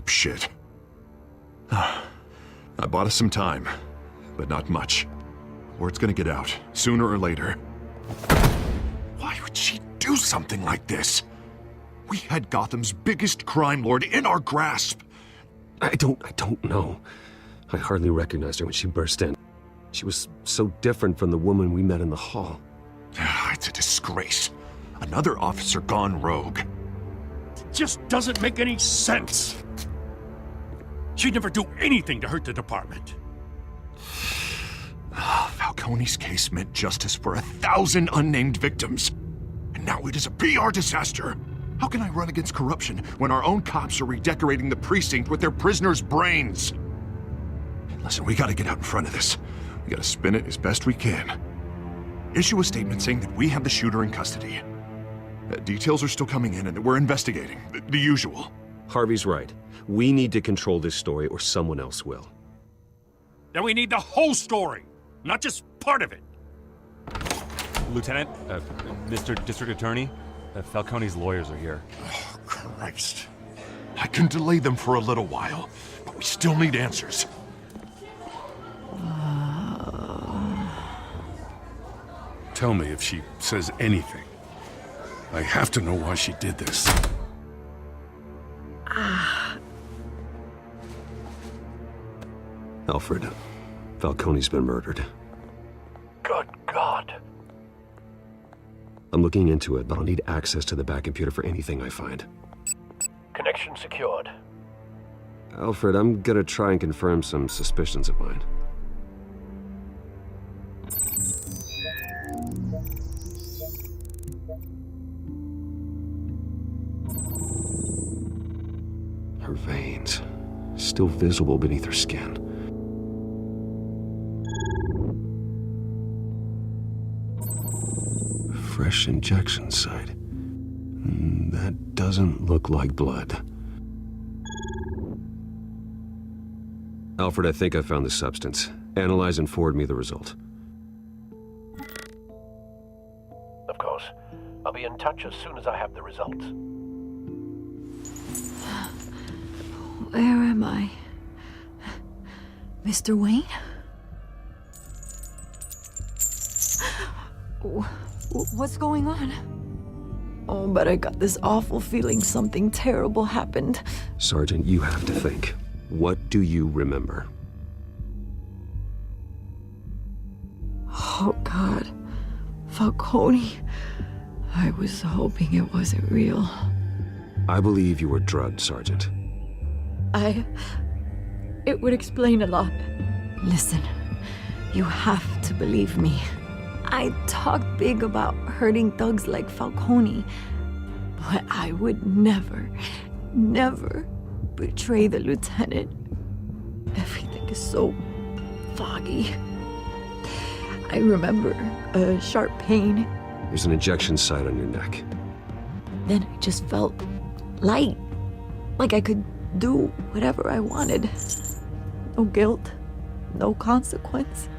cheap shit. I bought us some time, but not much. Word's gonna get out, sooner or later. Why would she do something like this? We had Gotham's biggest crime lord in our grasp. I don't know. I hardly recognized her when she burst in. She was so different from the woman we met in the hall. It's a disgrace. Another officer gone rogue. It just doesn't make any sense. She'd never do anything to hurt the department. Falcone's case meant justice for 1,000 unnamed victims. And now it is a PR disaster. How can I run against corruption when our own cops are redecorating the precinct with their prisoners' brains? Listen, we gotta get out in front of this. We gotta spin it as best we can. Issue a statement saying that we have the shooter in custody. Details are still coming in and that we're investigating. The usual. Harvey's right. We need to control this story or someone else will. Then we need the whole story, not just part of it. Lieutenant, Mr. District Attorney, Falcone's lawyers are here. Oh, Christ. I can delay them for a little while, but we still need answers. Tell me if she says anything. I have to know why she did this. Alfred, Falcone's been murdered. Good God. I'm looking into it, but I'll need access to the back computer for anything I find. Connection secured. Alfred, I'm gonna try and confirm some suspicions of mine. Her veins, still visible beneath her skin. Fresh injection site. That doesn't look like blood. Alfred, I think I found the substance. Analyze and forward me the result. Of course. I'll be in touch as soon as I have the results. Where am I? Mr. Wayne? What's going on? Oh, but I got this awful feeling something terrible happened. Sergeant, you have to think. What do you remember? Oh, God. Falcone. I was hoping it wasn't real. I believe you were drugged, Sergeant. It would explain a lot. Listen, you have to believe me. I talked big about hurting thugs like Falcone, but I would never betray the lieutenant. Everything is so foggy. I remember a sharp pain. There's an injection site on your neck. Then I just felt light, like I could do whatever I wanted. No guilt, no consequence.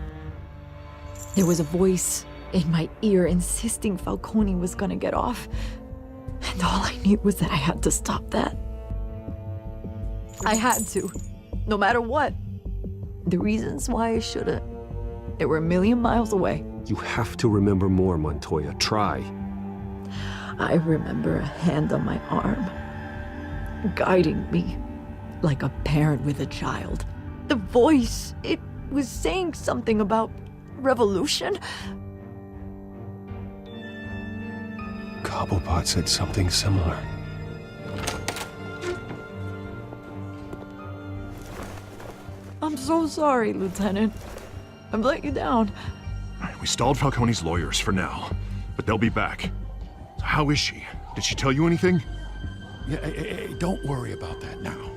There was a voice in my ear insisting Falcone was gonna get off. And all I knew was that I had to stop that. I had to, no matter what. The reasons why I shouldn't, they were a million miles away. You have to remember more, Montoya. Try. I remember a hand on my arm, guiding me like a parent with a child. The voice, it was saying something about revolution. Cobblepot said something similar. I'm so sorry, Lieutenant. I've let you down. We stalled Falcone's lawyers for now, but they'll be back. How is she? Did she tell you anything? Yeah, hey, don't worry about that now.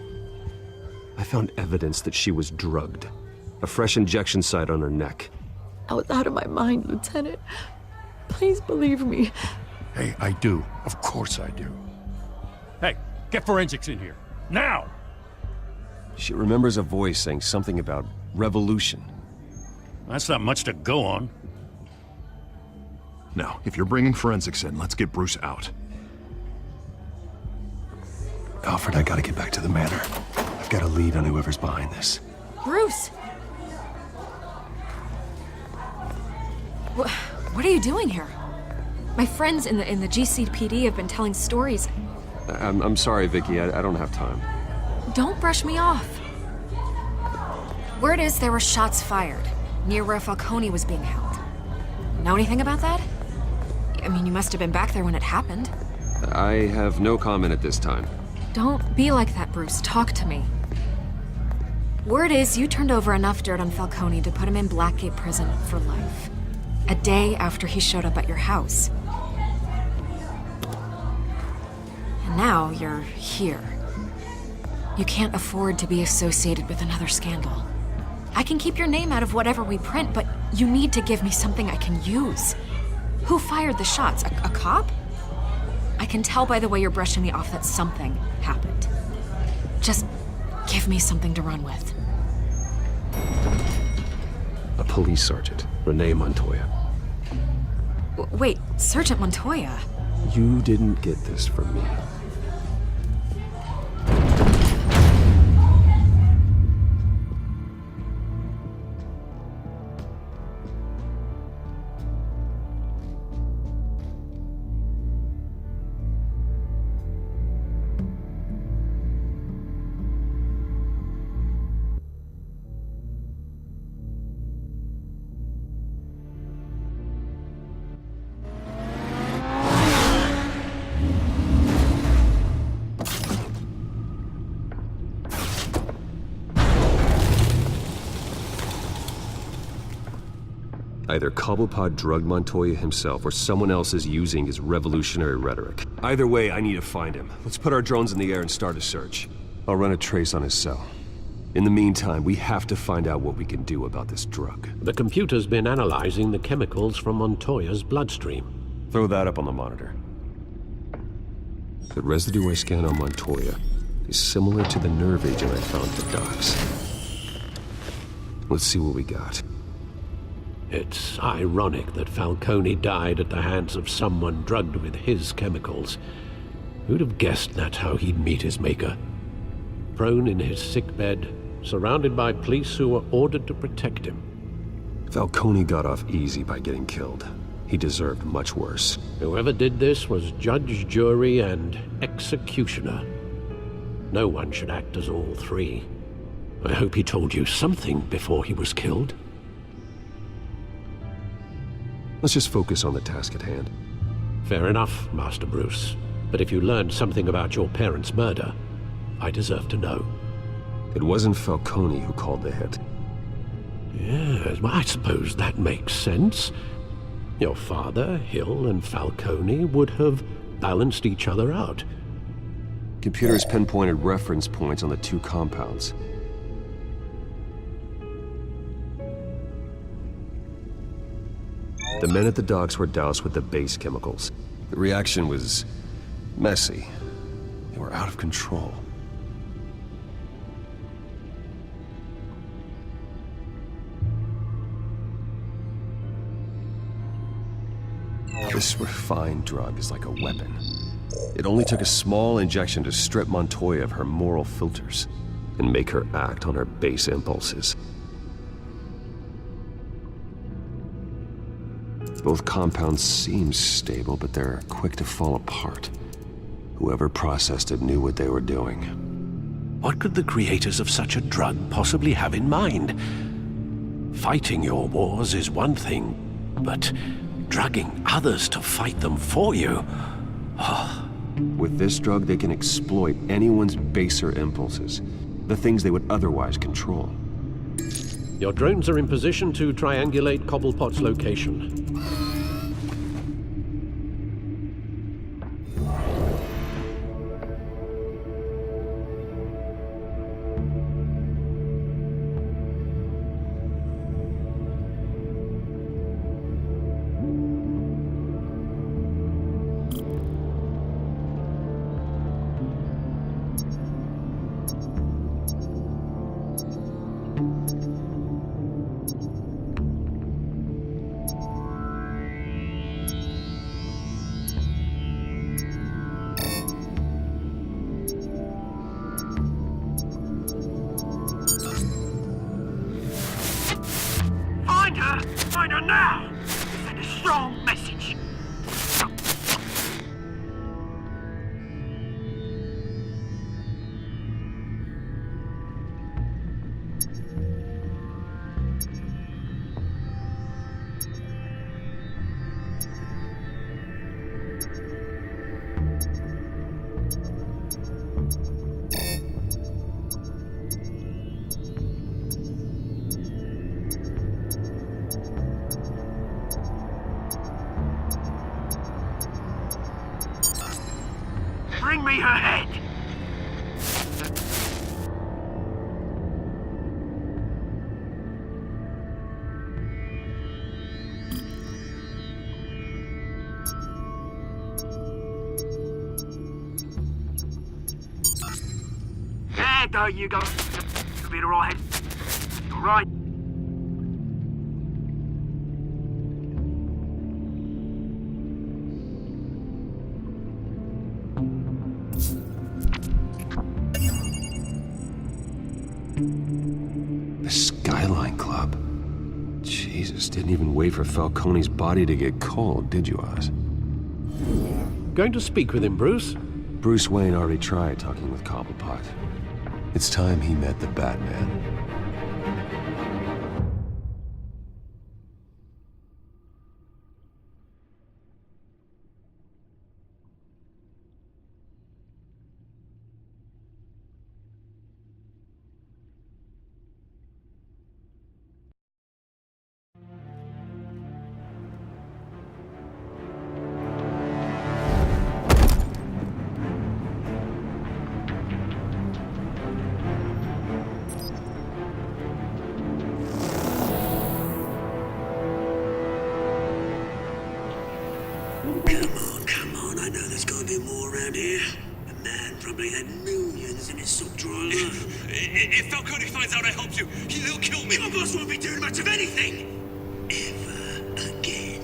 I found evidence that she was drugged. A fresh injection site on her neck. I was out of my mind, Lieutenant. Please believe me. Hey, I do. Of course I do. Hey, get forensics in here. Now! She remembers a voice saying something about revolution. That's not much to go on. Now, if you're bringing forensics in, let's get Bruce out. Alfred, I gotta get back to the manor. I've got a lead on whoever's behind this. Bruce! What are you doing here? My friends in the GCPD have been telling stories. I'm sorry, Vicky. I don't have time. Don't brush me off. Word is there were shots fired near where Falcone was being held. Know anything about that? I mean, you must have been back there when it happened. I have no comment at this time. Don't be like that, Bruce. Talk to me. Word is you turned over enough dirt on Falcone to put him in Blackgate Prison for life. A day after he showed up at your house. And now you're here. You can't afford to be associated with another scandal. I can keep your name out of whatever we print, but you need to give me something I can use. Who fired the shots? A cop? I can tell by the way you're brushing me off that something happened. Just give me something to run with. A police sergeant, Renee Montoya. Wait, Sergeant Montoya? You didn't get this from me. Either Cobblepot drugged Montoya himself, or someone else is using his revolutionary rhetoric. Either way, I need to find him. Let's put our drones in the air and start a search. I'll run a trace on his cell. In the meantime, we have to find out what we can do about this drug. The computer's been analyzing the chemicals from Montoya's bloodstream. Throw that up on the monitor. The residue I scanned on Montoya is similar to the nerve agent I found at the docks. Let's see what we got. It's ironic that Falcone died at the hands of someone drugged with his chemicals. Who'd have guessed that's how he'd meet his maker? Prone in his sickbed, surrounded by police who were ordered to protect him. Falcone got off easy by getting killed. He deserved much worse. Whoever did this was judge, jury, and executioner. No one should act as all three. I hope he told you something before he was killed. Let's just focus on the task at hand. Fair enough, Master Bruce. But if you learned something about your parents' murder, I deserve to know. It wasn't Falcone who called the hit. Yes, well, I suppose that makes sense. Your father, Hill, and Falcone would have balanced each other out. Computers pinpointed reference points on the two compounds. The men at the docks were doused with the base chemicals. The reaction was messy. They were out of control. This refined drug is like a weapon. It only took a small injection to strip Montoya of her moral filters and make her act on her base impulses. Both compounds seem stable, but they're quick to fall apart. Whoever processed it knew what they were doing. What could the creators of such a drug possibly have in mind? Fighting your wars is one thing, but drugging others to fight them for you? With this drug, they can exploit anyone's baser impulses, the things they would otherwise control. Your drones are in position to triangulate Cobblepot's location. Find her! Find her now! Send a strong message! Bring me her head! There you go. You'll be the right head. Right. The Skyline Club. Jesus, didn't even wait for Falcone's body to get cold, did you, Oz? Going to speak with him, Bruce? Bruce Wayne already tried talking with Cobblepot. It's time he met the Batman. Come on, I know there's gotta be more around here. A man probably had millions in his sub-dry life. If Falcone finds out I helped you, he'll kill me. Your boss won't be doing much of anything! Ever again.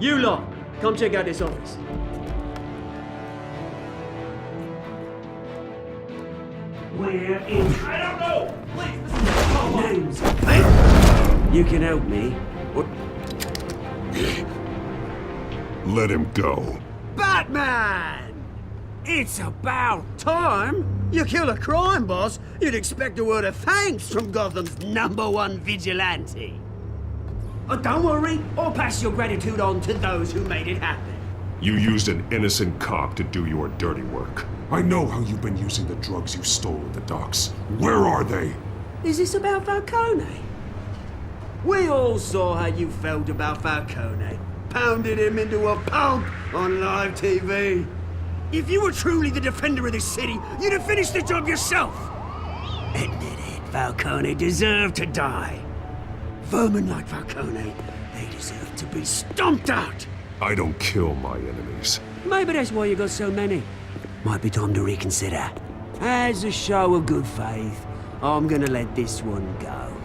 You lot, come check out this office. Where is... I don't know! Please, names? Hey! You can help me. Or... Let him go. Batman! It's about time! You kill a crime boss, you'd expect a word of thanks from Gotham's #1 vigilante. Oh, don't worry, I'll pass your gratitude on to those who made it happen. You used an innocent cop to do your dirty work. I know how you've been using the drugs you stole at the docks. Where are they? Is this about Falcone? We all saw how you felt about Falcone. Pounded him into a pulp on live TV. If you were truly the defender of this city, you'd have finished the job yourself. Admit it, Falcone deserved to die. Vermin like Falcone, they deserve to be stomped out. I don't kill my enemies. Maybe that's why you got so many. Might be time to reconsider. As a show of good faith, I'm gonna let this one go.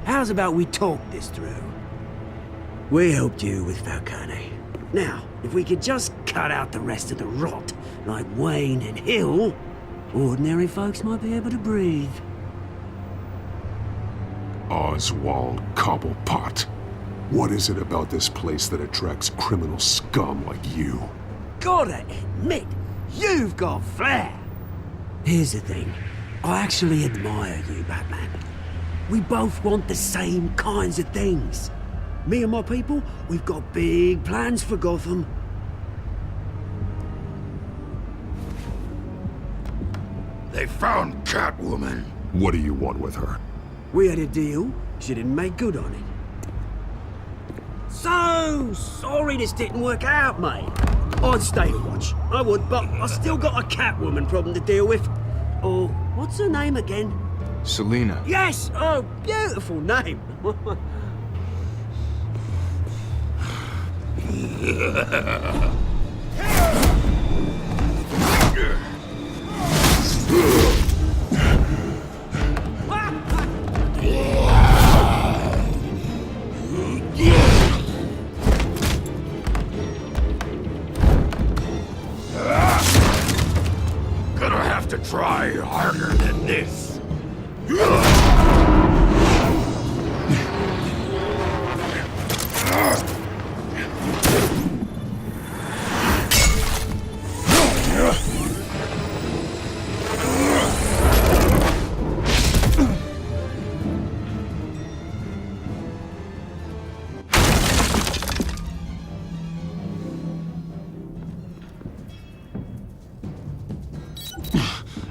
How's about we talk this through? We helped you with Falcone. Now, if we could just cut out the rest of the rot, like Wayne and Hill, ordinary folks might be able to breathe. Oswald Cobblepot. What is it about this place that attracts criminal scum like you? Gotta admit, you've got flair. Here's the thing. I actually admire you, Batman. We both want the same kinds of things. Me and my people, we've got big plans for Gotham. They found Catwoman. What do you want with her? We had a deal. She didn't make good on it. So sorry this didn't work out, mate. I'd stay to watch. I would, but I still got a Catwoman problem to deal with. Oh, what's her name again? Selina. Yes! Oh, beautiful name. have to try harder than this.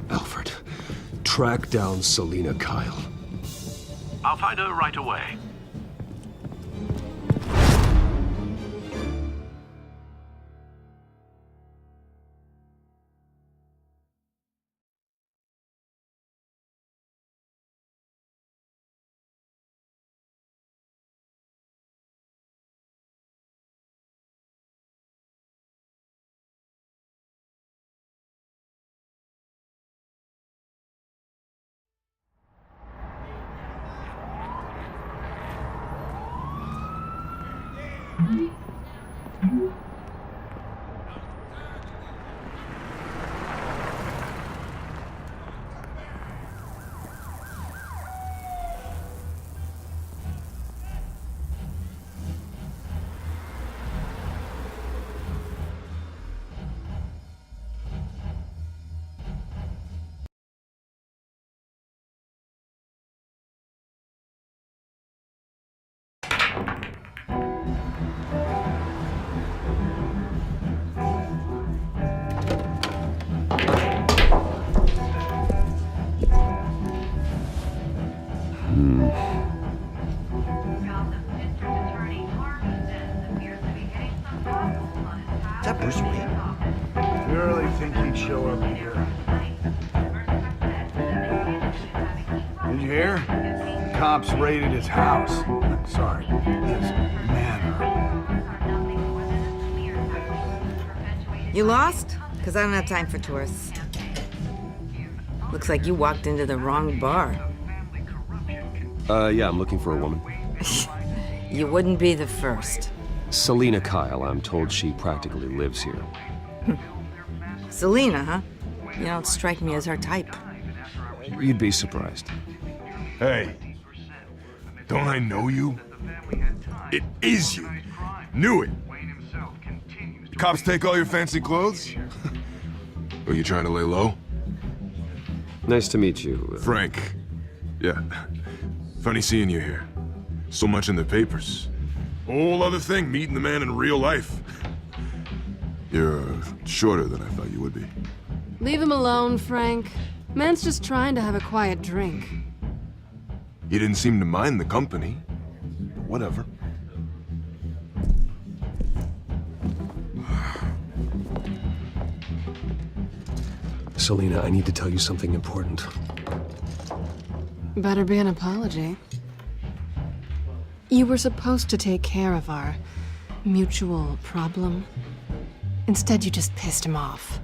Alfred, track down Selina Kyle. I'll find her right away. Is that Bruce Wayne? You really think he'd show up here? Did you hear? The cops raided his house. Sorry, his manor. You lost? Because I don't have time for tourists. Looks like you walked into the wrong bar. Yeah, I'm looking for a woman. You wouldn't be the first. Selina Kyle, I'm told she practically lives here. Selina, huh? You don't strike me as her type. You'd be surprised. Hey, don't I know you? It is you. Knew it. The cops take all your fancy clothes? Are you trying to lay low? Nice to meet you. Frank. Yeah. Funny seeing you here. So much in the papers. Whole other thing, meeting the man in real life. You're shorter than I thought you would be. Leave him alone, Frank. Man's just trying to have a quiet drink. You didn't seem to mind the company. Whatever. Selina, I need to tell you something important. Better be an apology. You were supposed to take care of our mutual problem. Instead, you just pissed him off.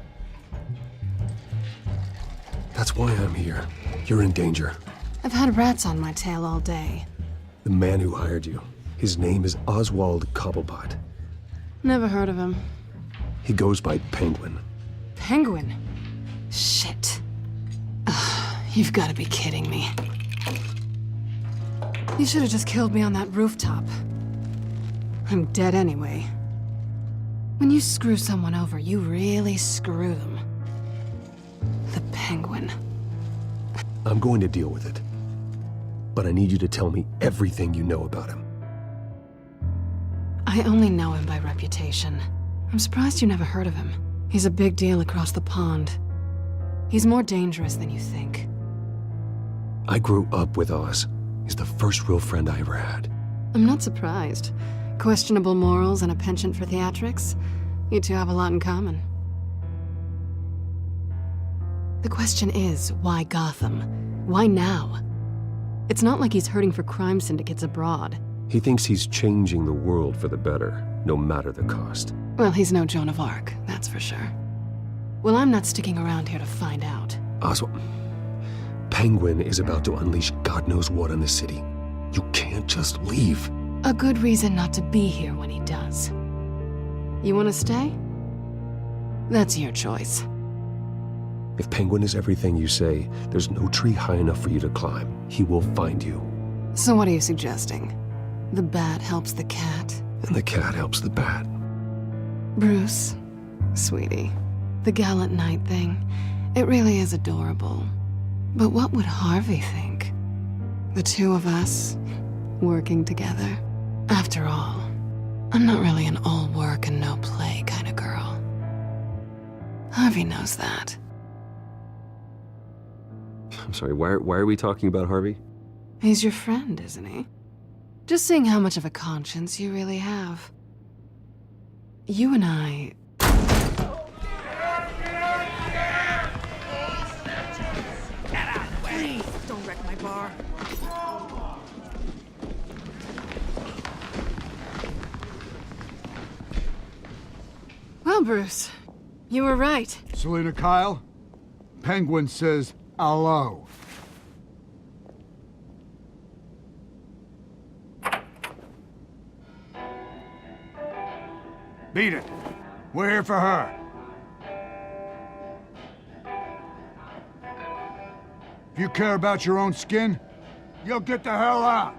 That's why I'm here. You're in danger. I've had rats on my tail all day. The man who hired you, his name is Oswald Cobblepot. Never heard of him. He goes by Penguin. Penguin? Shit. Ugh, you've got to be kidding me. You should have just killed me on that rooftop. I'm dead anyway. When you screw someone over, you really screw them. The Penguin. I'm going to deal with it. But I need you to tell me everything you know about him. I only know him by reputation. I'm surprised you never heard of him. He's a big deal across the pond. He's more dangerous than you think. I grew up with Oz. He's the first real friend I ever had. I'm not surprised. Questionable morals and a penchant for theatrics. You two have a lot in common. The question is, why Gotham? Why now? It's not like he's hurting for crime syndicates abroad. He thinks he's changing the world for the better, no matter the cost. Well, he's no Joan of Arc, that's for sure. Well, I'm not sticking around here to find out. Oswald, Penguin is about to unleash God knows what on the city. You can't just leave. A good reason not to be here when he does. You want to stay? That's your choice. If Penguin is everything you say, there's no tree high enough for you to climb. He will find you. So what are you suggesting? The bat helps the cat? And the cat helps the bat. Bruce, sweetie, the gallant knight thing, it really is adorable. But what would Harvey think? The two of us, working together? After all, I'm not really an all work and no play kind of girl. Harvey knows that. I'm sorry, why are we talking about Harvey? He's your friend, isn't he? Just seeing how much of a conscience you really have. You and I... Please, don't wreck my bar. Well, Bruce, you were right. Selina Kyle, Penguin says hello. Beat it. We're here for her. If you care about your own skin, you'll get the hell out.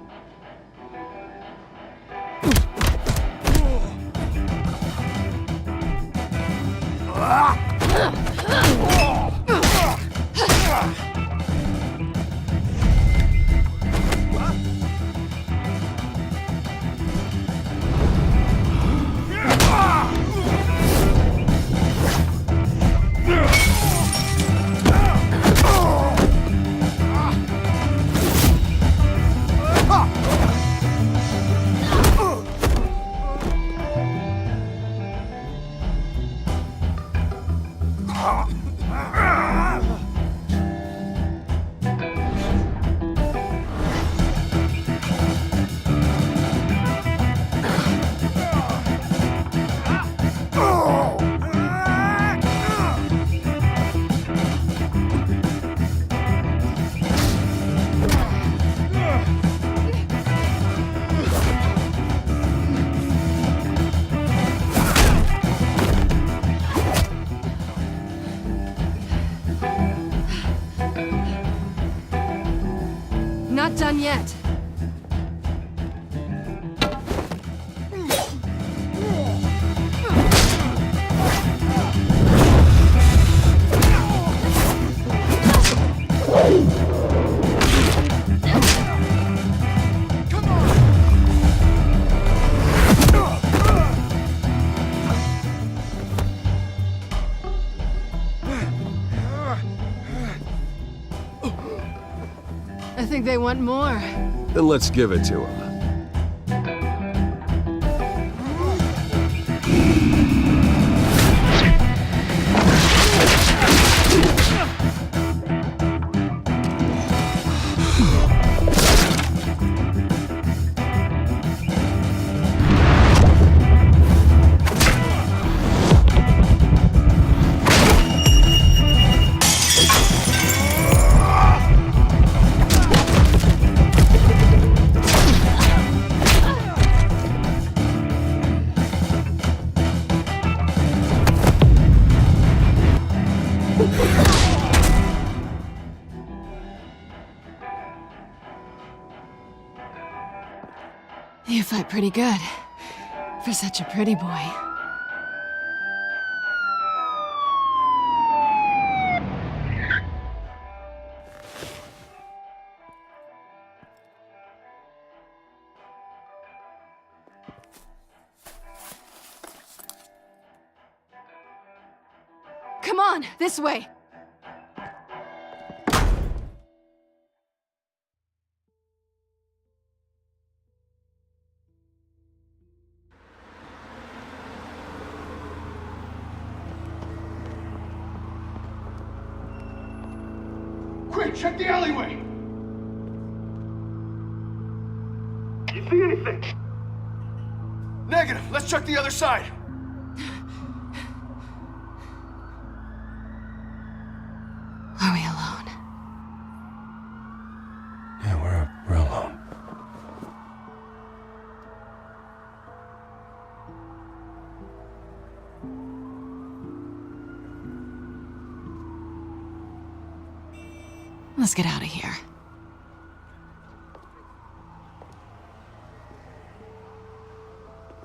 Not done yet. I think they want more. Then let's give it to him. You fight pretty good. For such a pretty boy. Come on, this way! Quick, check the alleyway! You see anything? Negative. Let's check the other side. Are we alone? Yeah, we're alone. Let's get out of here.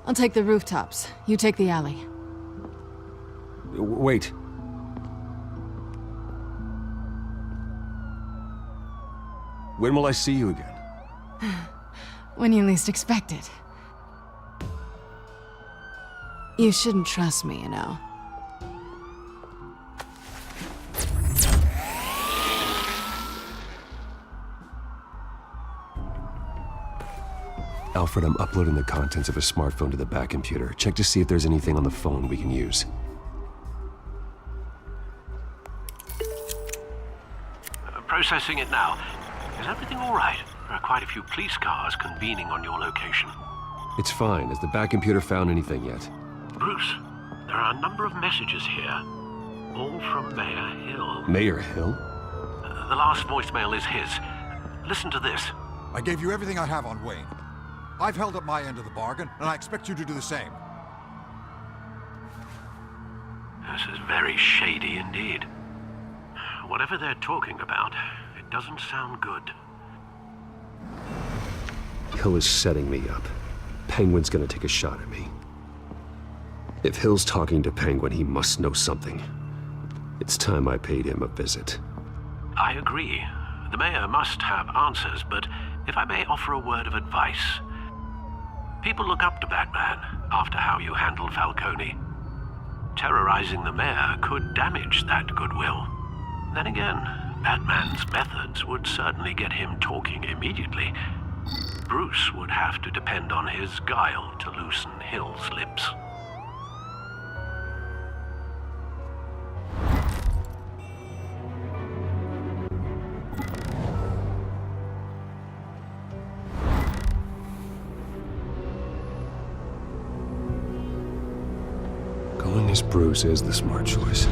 I'll take the rooftops. You take the alley. Wait. When will I see you again? When you least expect it. You shouldn't trust me, you know. Alfred, I'm uploading the contents of a smartphone to the back computer. Check to see if there's anything on the phone we can use. Processing it now. Is everything all right? There are quite a few police cars convening on your location. It's fine. Has the back computer found anything yet? Bruce, there are a number of messages here. All from Mayor Hill. Mayor Hill? The last voicemail is his. Listen to this. I gave you everything I have on Wayne. I've held up my end of the bargain, and I expect you to do the same. This is very shady indeed. Whatever they're talking about, it doesn't sound good. Hill is setting me up. Penguin's gonna take a shot at me. If Hill's talking to Penguin, he must know something. It's time I paid him a visit. I agree. The mayor must have answers, but if I may offer a word of advice. People look up to Batman after how you handled Falcone. Terrorizing the mayor could damage that goodwill. Then again, Batman's methods would certainly get him talking immediately. Bruce would have to depend on his guile to loosen Hill's lips. Going as Bruce is the smart choice.